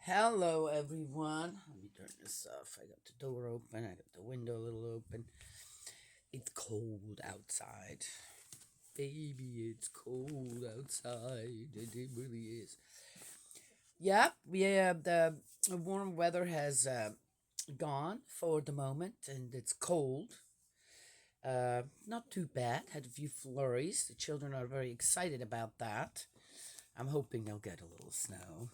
Hello, everyone. Let me turn this off. I got the door open. I got the window a little open. It's cold outside. Baby, it's cold outside. It really is. Yeah, the warm weather has gone for the moment, and it's cold. Not too bad. Had a few flurries. The children are very excited about that. I'm hoping they'll get a little snow.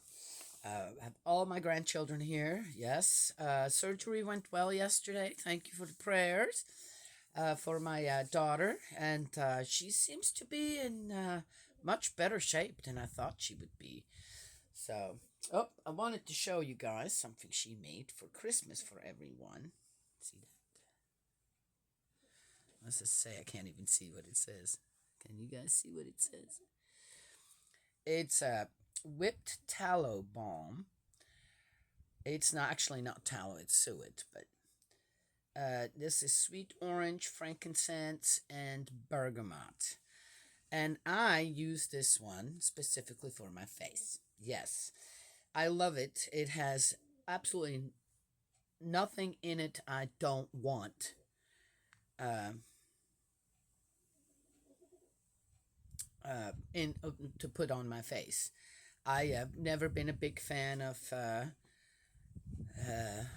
I have all my grandchildren here. Yes. Surgery went well yesterday. Thank you for the prayers for my daughter. And she seems to be in much better shape than I thought she would be. So, oh, I wanted to show you guys something she made for Christmas for everyone. See that? Let's just say I can't even see what it says. Can you guys see what it says? It's a whipped tallow balm. It's not actually not tallow, it's suet, but this is sweet orange, frankincense, and bergamot. And I use this one specifically for my face. Yes, I love it. It has absolutely nothing in it I don't want uh, in to put on my face. I have never been a big fan of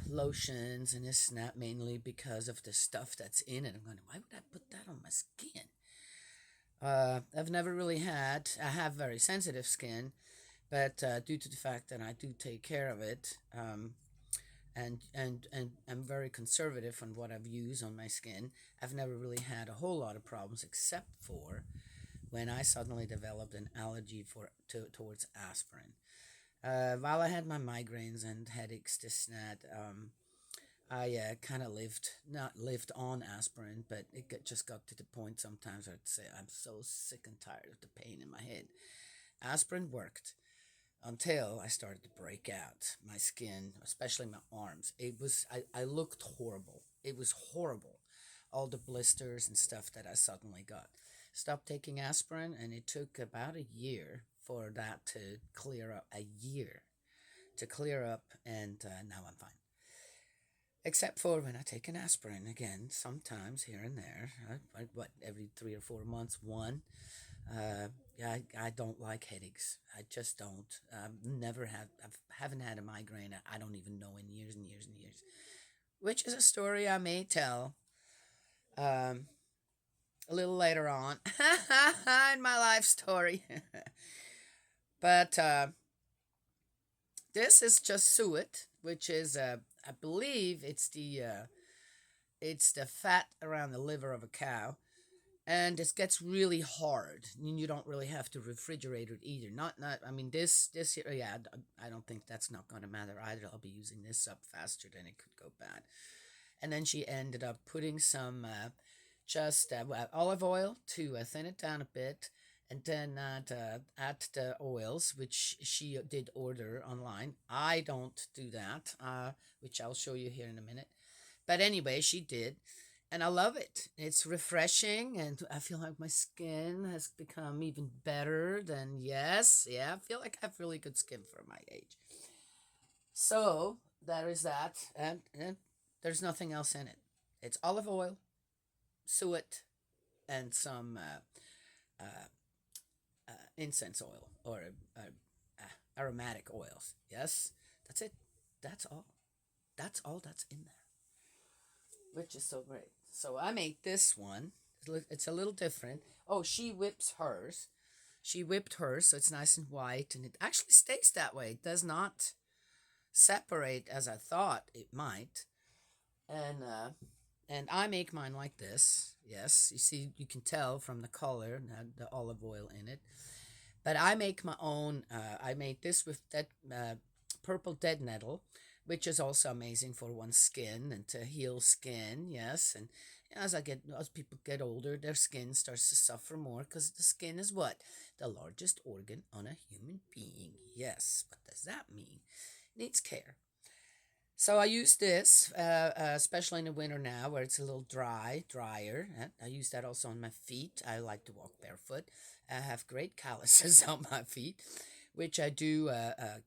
lotions and this and that, mainly because of the stuff that's in it. I'm going, why would I put that on my skin? I've never really had. I have very sensitive skin, but due to the fact that I do take care of it, and I'm very conservative on what I've used on my skin, I've never really had a whole lot of problems, except for when I suddenly developed an allergy towards aspirin. While I had my migraines and headaches, this and that, I kind of not lived on aspirin, but just got to the point sometimes where I'd say, I'm so sick and tired of the pain in my head. Aspirin worked until I started to break out. My skin, especially my arms, I looked horrible. It was horrible. All the blisters and stuff that I suddenly got. Stopped taking aspirin, and it took about a year for that to clear up. A year to clear up, and now I'm fine. Except for when I take an aspirin again, sometimes here and there. What, every 3 or 4 months, one. Yeah, I don't like headaches. I just don't. I haven't had a migraine. I don't even know in years and years and years. Which is a story I may tell um, a little later on in my life story. But this is just suet, which is I believe it's the fat around the liver of a cow, and it gets really hard. And you don't really have to refrigerate it either. Not. I mean, this here. Yeah, I don't think that's not going to matter either. I'll be using this up faster than it could go bad. And then she ended up putting some just olive oil to thin it down a bit, and then add the oils, which she did order online. I don't do that, which I'll show you here in a minute. But anyway, she did, and I love it. It's refreshing, and I feel like my skin has become even better than, yes, yeah, I feel like I have really good skin for my age. So there is that, and there's nothing else in it. It's olive oil, suet, and some incense oil or aromatic oils. Yes, that's it. That's all. That's all that's in there, which is so great. So I made this one. It's a little different. Oh, she whips hers. She whipped hers, so it's nice and white, and it actually stays that way. It does not separate as I thought it might. And I make mine like this. Yes, you see, you can tell from the color and the olive oil in it. But I make my own. I made this with that purple dead nettle, which is also amazing for one's skin and to heal skin. Yes, and as people get older, their skin starts to suffer more because the skin is what, the largest organ on a human being. Yes, what does that mean? It needs care. So I use this, especially in the winter now where it's a little drier. I use that also on my feet. I like to walk barefoot. I have great calluses on my feet, which I do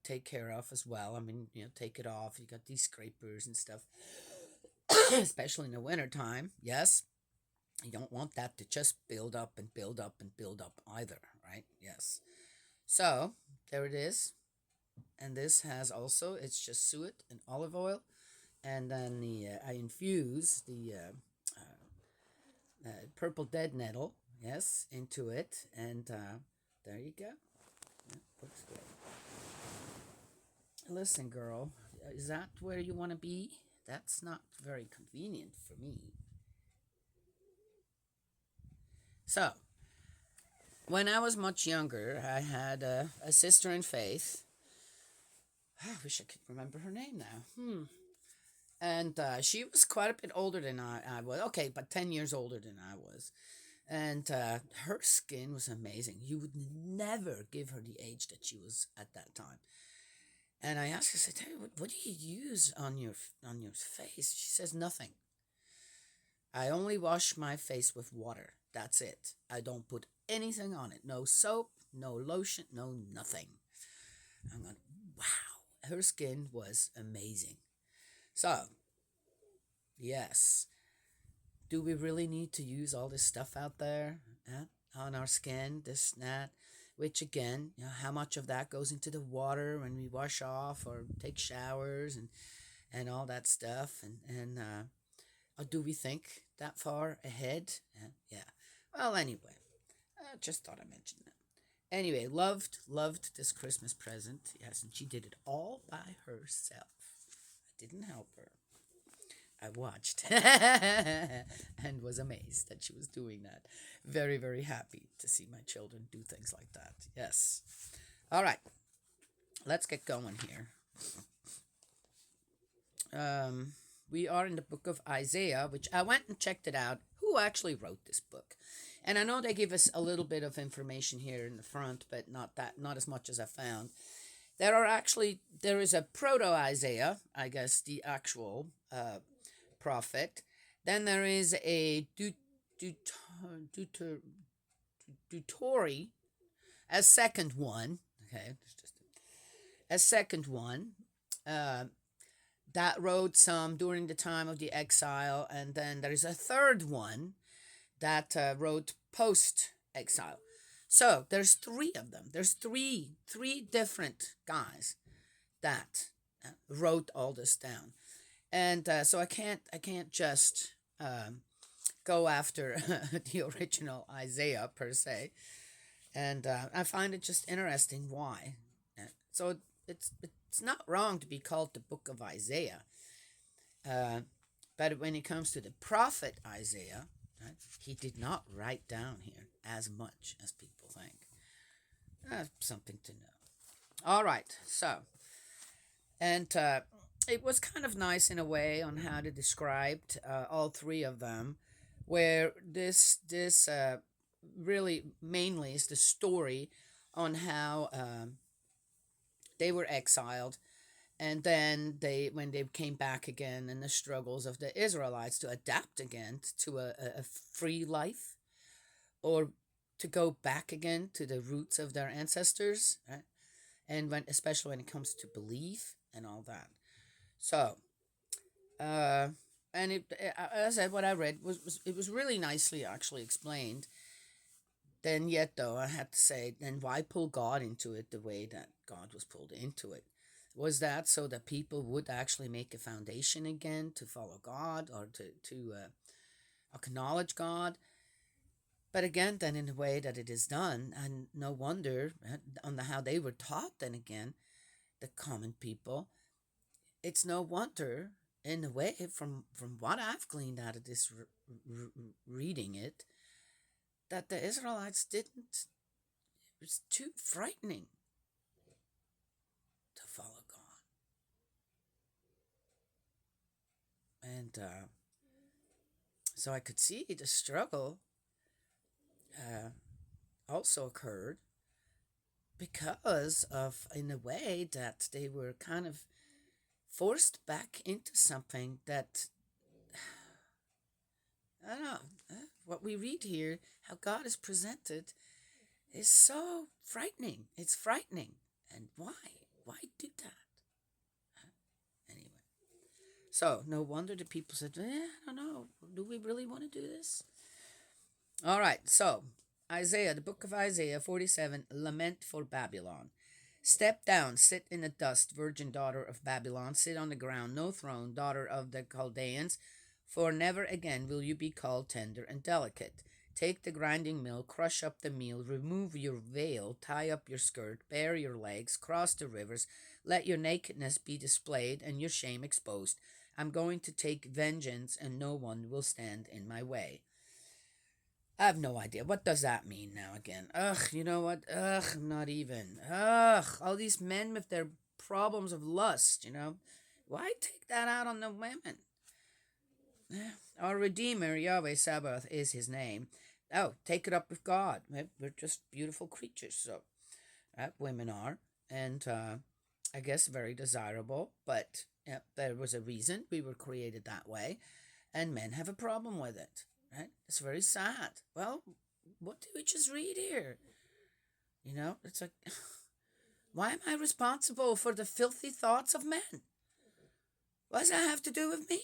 take care of as well. I mean, take it off. You got these scrapers and stuff, especially in the wintertime. Yes, you don't want that to just build up and build up and build up either, right? Yes. So there it is. And this has also, it's just suet and olive oil. And then I infuse the purple dead nettle, yes, into it. And there you go. Yeah, looks great. Listen, girl, is that where you want to be? That's not very convenient for me. So, when I was much younger, I had a sister in faith. I wish I could remember her name now. And she was quite a bit older than I was. Okay, but 10 years older than I was. And her skin was amazing. You would never give her the age that she was at that time. And I asked her, I said, hey, what do you use on your face? She says, nothing. I only wash my face with water. That's it. I don't put anything on it. No soap, no lotion, no nothing. I'm going, wow. Her skin was amazing. So, yes. Do we really need to use all this stuff out there on our skin, this, that? Which again, how much of that goes into the water when we wash off or take showers and all that stuff? And or do we think that far ahead? Yeah. Well, anyway, I just thought I mentioned that. Anyway, loved this Christmas present. Yes, and she did it all by herself. I didn't help her. I watched and was amazed that she was doing that. Very, very happy to see my children do things like that. Yes. All right. Let's get going here. We are in the book of Isaiah, which I went and checked it out. Who actually wrote this book? And I know they give us a little bit of information here in the front, but not as much as I found. There is a proto Isaiah, I guess the actual prophet. Then there is a Dutori, a second one. Okay, just a second one that wrote some during the time of the exile, and then there is a third one that wrote post exile. So there's three of them. There's three different guys that wrote all this down, and so I can't just go after the original Isaiah per se, and I find it just interesting why. So it's not wrong to be called the Book of Isaiah, but when it comes to the prophet Isaiah, right, he did not write down here as much as people think. Something to know. All right, so and it was kind of nice in a way on how to describe all three of them, where this really mainly is the story on how they were exiled, and then when they came back again, and the struggles of the Israelites to adapt again to a free life, or to go back again to the roots of their ancestors, right? And especially when it comes to belief and all that. So, and as I said, what I read was really nicely actually explained. Then yet though, I had to say, then why pull God into it the way that God was pulled into it? Was that so that people would actually make a foundation again to follow God, or to acknowledge God? But again, then in the way that it is done, and no wonder on how they were taught. Then again, the common people, it's no wonder in a way from what I've gleaned out of this reading it, that the Israelites didn't. It was too frightening to follow God, and so I could see the struggle also occurred because of, in a way, that they were kind of forced back into something that, I don't know, what we read here, how God is presented, is so frightening. It's frightening. And why? Why do that? Anyway. So, no wonder the people said, I don't know. Do we really want to do this? All right. So, Isaiah, the book of Isaiah 47, lament for Babylon. Step down, sit in the dust, virgin daughter of Babylon. Sit on the ground, no throne, daughter of the Chaldeans. For never again will you be called tender and delicate. Take the grinding mill, crush up the meal, remove your veil, tie up your skirt, bare your legs, cross the rivers, let your nakedness be displayed and your shame exposed. I'm going to take vengeance, and no one will stand in my way. I have no idea. What does that mean now again? Ugh, you know what? Ugh, not even. Ugh, all these men with their problems of lust, you know? Why take that out on the women? Our Redeemer, Yahweh Sabaoth, is his name. Oh, take it up with God. We're just beautiful creatures, so women are. And I guess very desirable, but there was a reason we were created that way, and men have a problem with it. Right? It's very sad. Well, what did we just read here? You know, it's like, why am I responsible for the filthy thoughts of men? What does that have to do with me?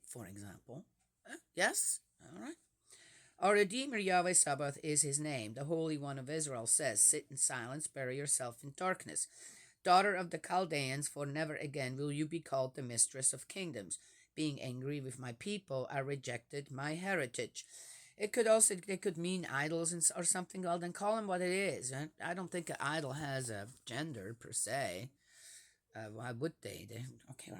For example. Yes? All right. Our Redeemer Yahweh Sabaoth is his name. The Holy One of Israel says, sit in silence, bury yourself in darkness. Daughter of the Chaldeans, for never again will you be called the mistress of kingdoms. Being angry with my people, I rejected my heritage. It could mean idols or something. Well, then call them what it is. I don't think an idol has a gender per se. Why would they? Okay.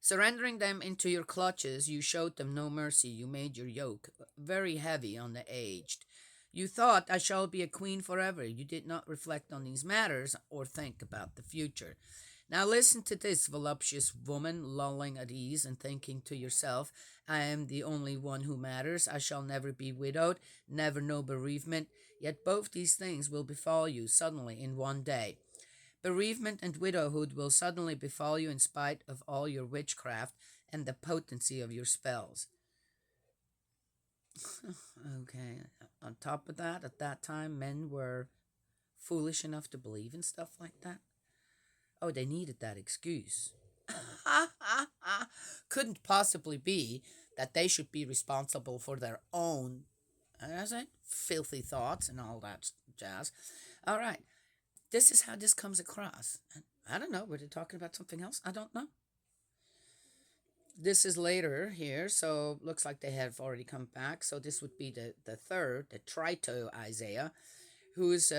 Surrendering them into your clutches, you showed them no mercy. You made your yoke very heavy on the aged. You thought, I shall be a queen forever. You did not reflect on these matters or think about the future. Now listen to this, voluptuous woman, lolling at ease and thinking to yourself, I am the only one who matters. I shall never be widowed, never know bereavement. Yet both these things will befall you suddenly in one day. Bereavement and widowhood will suddenly befall you in spite of all your witchcraft and the potency of your spells. Okay. On top of that, at that time, men were foolish enough to believe in stuff like that. Oh, they needed that excuse. Couldn't possibly be that they should be responsible for their own, as I filthy thoughts and all that jazz. All right. This is how this comes across. I don't know. Were they talking about something else? I don't know. This is later here, so looks like they have already come back. So this would be the third, the Trito Isaiah, who's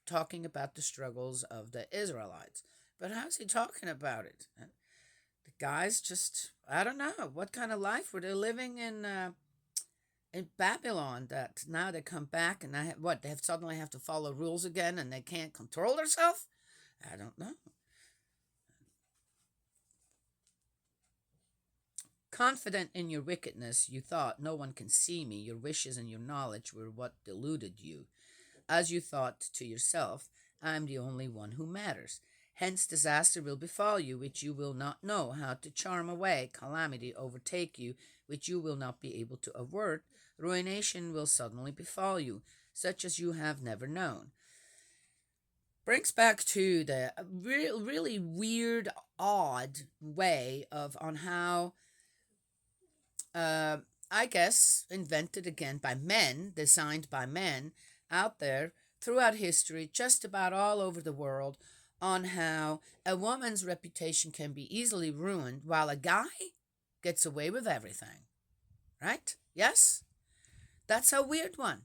talking about the struggles of the Israelites. But how's he talking about it? The guys just, I don't know, what kind of life were they living in Babylon that now they come back and they have suddenly have to follow rules again and they can't control themselves? I don't know. Confident in your wickedness, you thought, no one can see me. Your wishes and your knowledge were what deluded you. As you thought to yourself, I am the only one who matters. Hence disaster will befall you, which you will not know how to charm away. Calamity overtake you, which you will not be able to avert. Ruination will suddenly befall you, such as you have never known. Brings back to the really weird, odd way of on how, I guess, invented again by men, designed by men out there throughout history, just about all over the world, on how a woman's reputation can be easily ruined while a guy gets away with everything. Right? Yes? That's a weird one.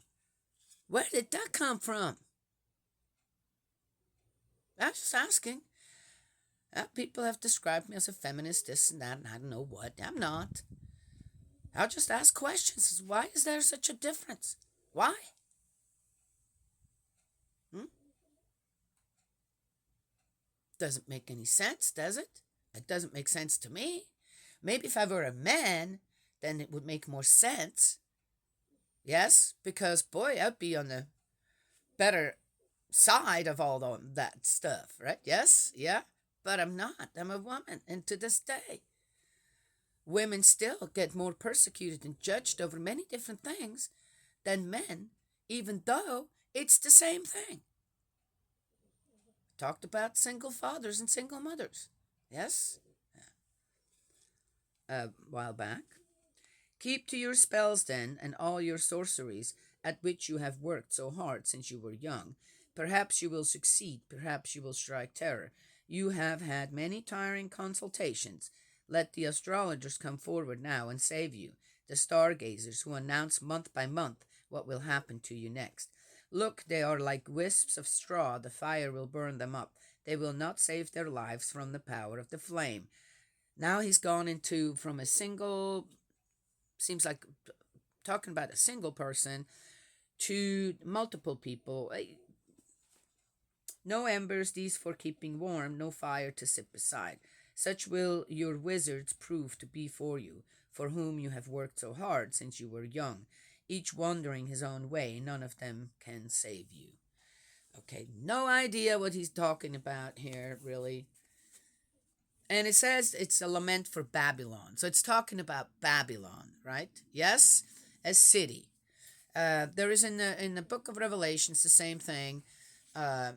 Where did that come from? I'm just asking. People have described me as a feminist, this and that, and I don't know what. I'm not. I'll just ask questions. Why is there such a difference? Why? Doesn't make any sense, does it? It doesn't make sense to me. Maybe if I were a man, then it would make more sense. Yes, because boy, I'd be on the better side of all that stuff, right? Yes, yeah, but I'm not. I'm a woman, and to this day, women still get more persecuted and judged over many different things than men, even though It's the same thing. Talked about single fathers and single mothers. Yes? A while back. Keep to your spells then, and all your sorceries, at which you have worked so hard since you were young. Perhaps you will succeed, perhaps you will strike terror. You have had many tiring consultations. Let the astrologers come forward now and save you, the stargazers who announce month by month what will happen to you next. Look, they are like wisps of straw, the fire will burn them up. They will not save their lives from the power of the flame. Now he's gone into from a single, seems like talking about a single person to multiple people. No embers these for keeping warm, no fire to sit beside. Such will your wizards prove to be for you, for whom you have worked so hard since you were young, each wandering his own way, none of them can save you. Okay, no idea what he's talking about here, really. And it says it's a lament for Babylon. So it's talking about Babylon, right? Yes, a city. There is in the book of Revelations the same thing, uh,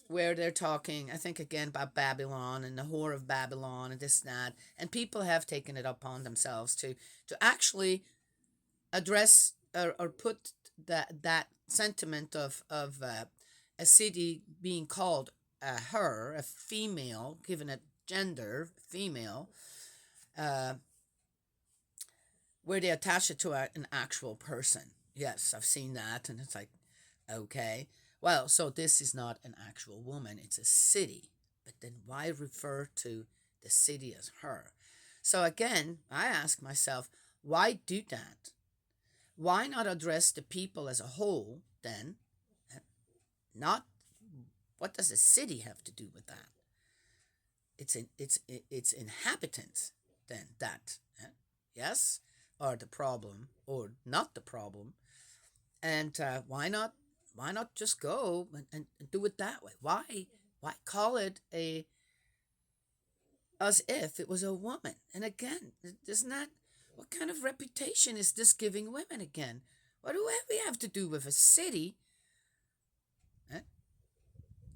where they're talking, I think again about Babylon and the whore of Babylon and this and that, and people have taken it upon themselves to actually address or put that sentiment of a city being called her, a female, given a gender, female, uh, where they attach it to an actual person. Yes, I've seen that, and it's like, okay, well, so this is not an actual woman, it's a city. But then why refer to the city as her? So again, I ask myself, why do that? Why not address the people as a whole then? Not what does a city have to do with that? It's inhabitants then that yes are the problem or not the problem, and why not just go and do it that way? Why call it a as if it was a woman? And again, isn't that what kind of reputation is this giving women again? What do we have to do with a city eh,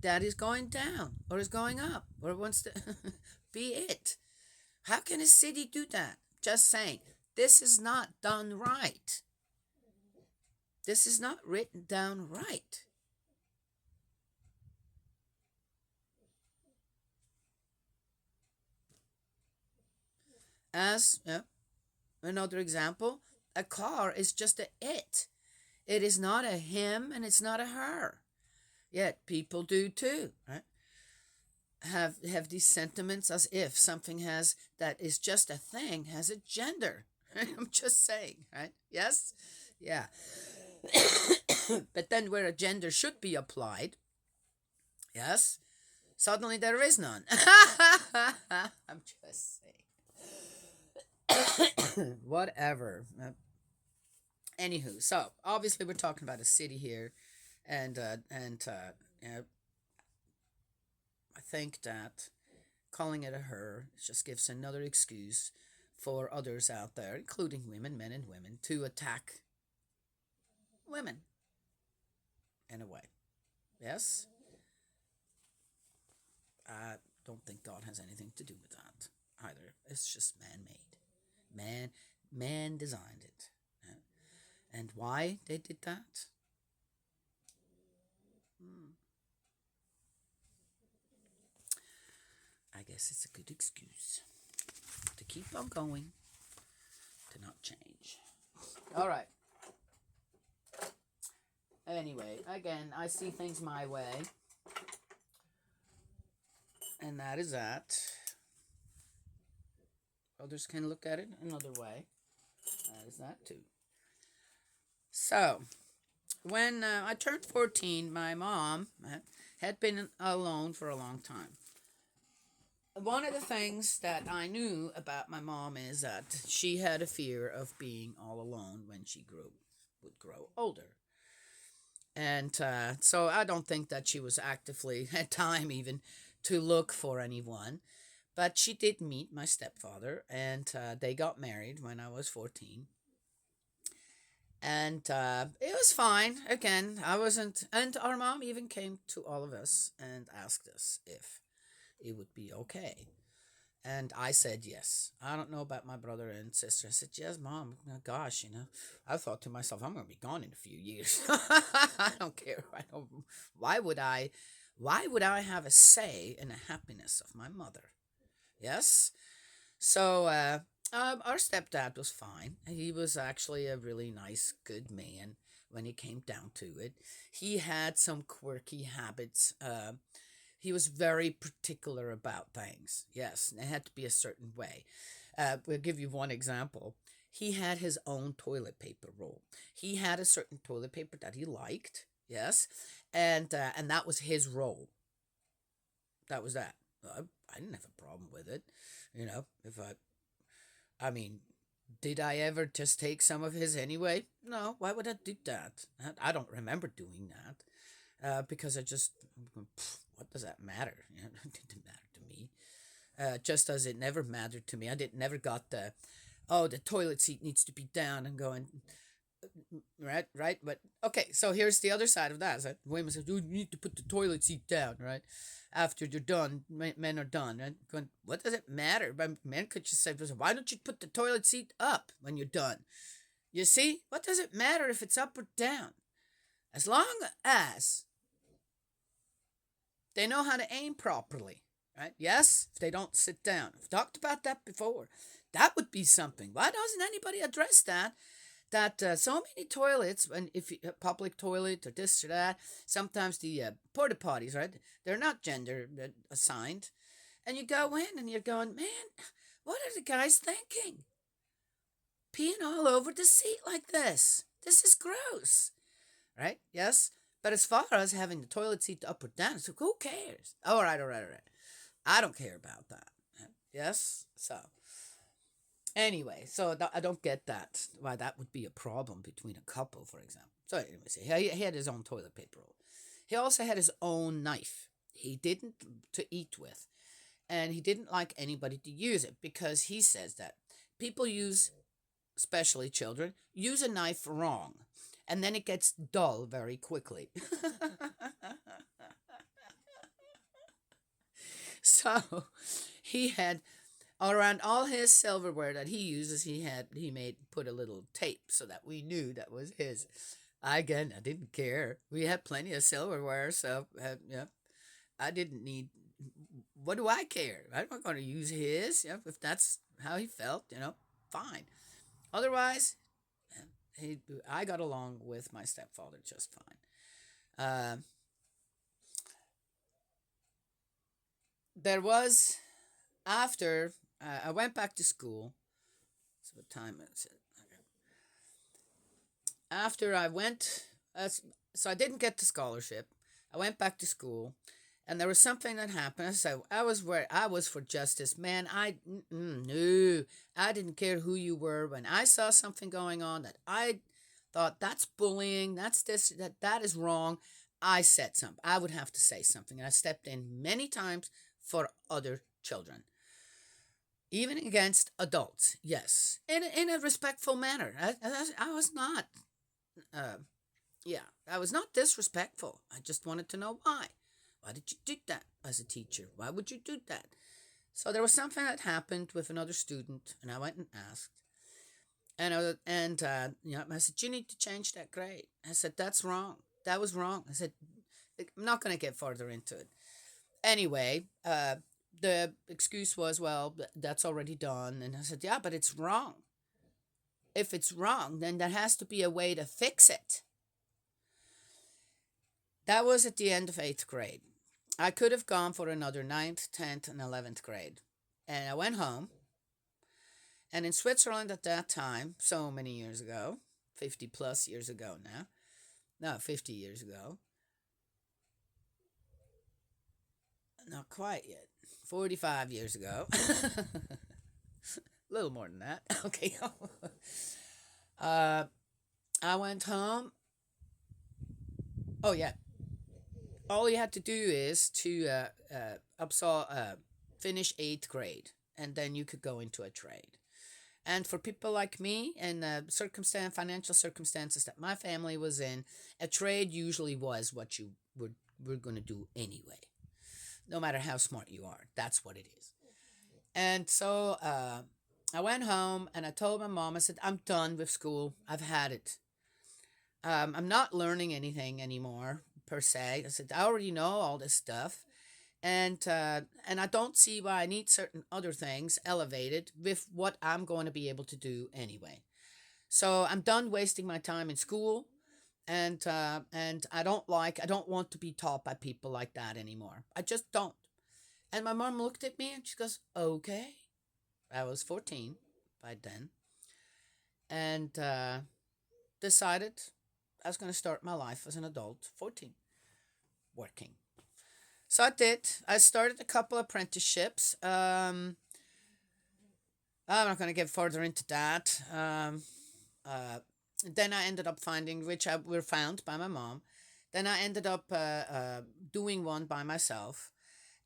that is going down or is going up or wants to be it? How can a city do that? Just saying, this is not done right. This is not written down right. As another example, a car is just a it. It is not a him and it's not a her. Yet people do too, right? Have these sentiments as if something has that is just a thing has a gender. I'm just saying, right? Yes, yeah. But then where a gender should be applied, yes, suddenly there is none. I'm just saying. Whatever. Anywho, so obviously we're talking about a city here, and you know, I think that calling it a her just gives another excuse for others out there, including women, men and women, to attack women in a way. Yes, I don't think God has anything to do with that either. It's just man-made. Man designed it. And why they did that? Hmm. I guess it's a good excuse to keep on going, to not change. All right. Anyway, again, I see things my way, and that is that. Others can look at it another way. That is that too. So, when I turned 14, my mom had been alone for a long time. One of the things that I knew about my mom is that she had a fear of being all alone when she would grow older. And so I don't think that she was actively, at time even, to look for anyone. But she did meet my stepfather, and they got married when I was 14. And it was fine. Again, I wasn't. And our mom even came to all of us and asked us if it would be okay. And I said yes. I don't know about my brother and sister. I said, yes, mom. Oh, gosh, I thought to myself, I'm going to be gone in a few years. I don't care. I don't, why would I, why would I have a say in the happiness of my mother? Yes. So, our stepdad was fine. He was actually a really nice, good man when it came down to it. He had some quirky habits. He was very particular about things. Yes, and it had to be a certain way. We'll give you one example. He had his own toilet paper roll. He had a certain toilet paper that he liked. Yes, and that was his roll. That was that. I didn't have a problem with it. If I mean, did I ever just take some of his anyway? No. Why would I do that? I don't remember doing that. Because I just, what does that matter? It didn't matter to me. Just as it never mattered to me. I didn't never got the toilet seat needs to be down and going, right. But okay, so here's the other side of that. So women said, "You need to put the toilet seat down, right? After you're done, men are done." Right? Going, what does it matter? But men could just say, "Why don't you put the toilet seat up when you're done?" You see, what does it matter if it's up or down? As long as they know how to aim properly, right? Yes, if they don't sit down. I've talked about that before. That would be something. Why doesn't anybody address that? That so many toilets, and if you, public toilet or this or that, sometimes the porta potties, right? They're not gender assigned, and you go in and you're going, man, what are the guys thinking? Peeing all over the seat like this. This is gross, right? Yes. But as far as having the toilet seat up or down, so who cares? All right. I don't care about that. Yes. So anyway, so I don't get that. Why that would be a problem between a couple, for example. So anyways, he had his own toilet paper roll. He also had his own knife. He didn't to eat with, and he didn't like anybody to use it because he says that people use, especially children, use a knife wrong, and then it gets dull very quickly. So he had around all his silverware that he uses, he made put a little tape so that we knew that was his. Again, I didn't care. We had plenty of silverware, so yeah, I didn't need. What do I care? I'm not going to use his. Yeah, if that's how he felt, fine. Otherwise, he I got along with my stepfather just fine. There was after I went back to school. So what time is it? Okay. After I went, so I didn't get the scholarship. I went back to school, and there was something that happened. So I was where I was for justice, man. No, I didn't care who you were. When I saw something going on that I thought that's bullying, that's this, that is wrong, I said something. I would have to say something, and I stepped in many times for other children, even against adults. Yes, in a respectful manner. I was not. Uh, yeah, I was not disrespectful. I just wanted to know why. Why did you do that as a teacher? Why would you do that? So there was something that happened with another student, and I went and asked. I said, you need to change that grade. I said, that's wrong. That was wrong. I said, I'm not going to get further into it. Anyway, the excuse was, well, that's already done. And I said, yeah, but it's wrong. If it's wrong, then there has to be a way to fix it. That was at the end of eighth grade. I could have gone for another ninth, 10th, and 11th grade. And I went home. And in Switzerland at that time, so many years ago, 50 plus years ago now, no, 50 years ago, not quite yet, 45 years ago, a little more than that, okay. uh, I went home. Oh, yeah. All you had to do is to finish eighth grade, and then you could go into a trade. And for people like me and financial circumstances that my family was in, a trade usually was what you were going to do anyway. No matter how smart you are, that's what it is. And so I went home and I told my mom, I said, I'm done with school. I've had it. I'm not learning anything anymore, per se. I said, I already know all this stuff. And I don't see why I need certain other things elevated with what I'm going to be able to do anyway. So I'm done wasting my time in school, and I don't want to be taught by people like that anymore. I just don't. And my mom looked at me and she goes, "Okay." I was 14 by then, and decided I was going to start my life as an adult, 14, working. So I did. I started a couple apprenticeships. I'm not going to get further into that. Uh, then I ended up finding, which were found by my mom. Then I ended up doing one by myself.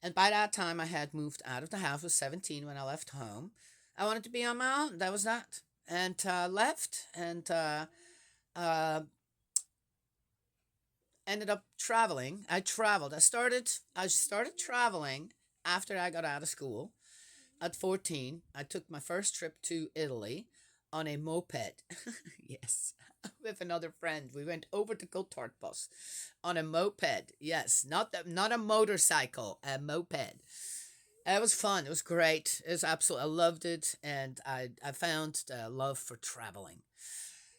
And by that time, I had moved out of the house. I was 17 when I left home. I wanted to be on my own. That was that. And left and uh, ended up traveling. I traveled. I started traveling after I got out of school. At 14, I took my first trip to Italy on a moped. Yes, with another friend. We went over the Gotthard bus on a moped. Yes, not a motorcycle, a moped. It was fun. It was great. It was absolutely. I loved it, and I found the love for traveling.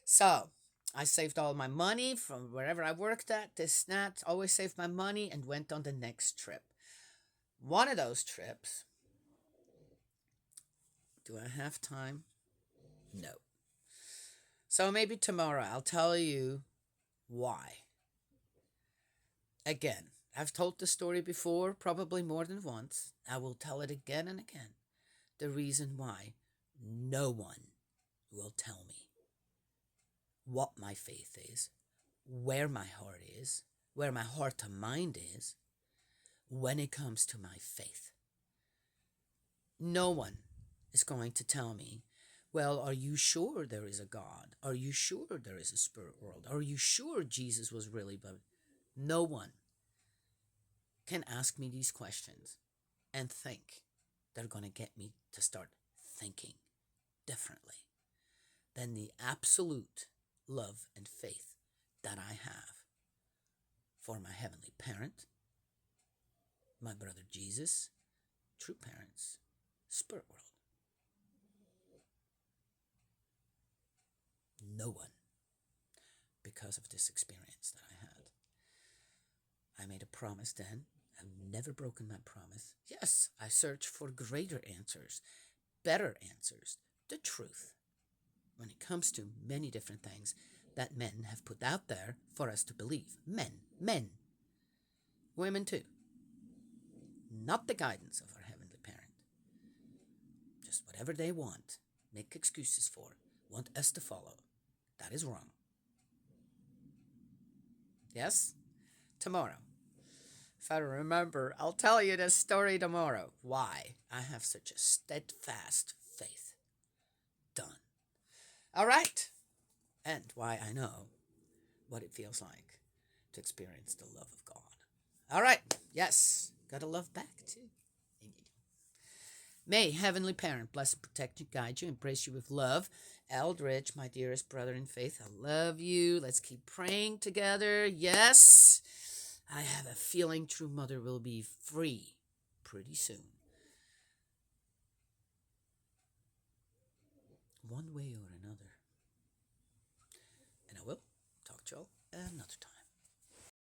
So I saved all my money from wherever I worked at. This that always saved my money and went on the next trip. One of those trips. Do I have time? No. So maybe tomorrow I'll tell you why. Again, I've told the story before, probably more than once. I will tell it again and again. The reason why no one will tell me what my faith is, where my heart is, where my heart and mind is when it comes to my faith. No one is going to tell me, well, are you sure there is a God? Are you sure there is a spirit world? Are you sure Jesus was really but no one can ask me these questions and think they're going to get me to start thinking differently than the absolute love and faith that I have for my heavenly parent, my brother Jesus, true parents, spirit world. No one, because of this experience that I had. I made a promise then. I've never broken my promise. Yes, I search for greater answers, better answers, the truth, when it comes to many different things that men have put out there for us to believe. Men, women too. Not the guidance of our Heavenly Parent. Just whatever they want, make excuses for, want us to follow. That is wrong. Yes? Tomorrow. If I remember, I'll tell you this story tomorrow. Why I have such a steadfast faith. Done. All right. And why I know what it feels like to experience the love of God. All right. Yes. Gotta love back too. May Heavenly Parent bless, protect you, guide you, embrace you with love. Eldridge, my dearest brother in faith, I love you. Let's keep praying together. Yes. I have a feeling True Mother will be free pretty soon. One way or another. And I will talk to y'all another time.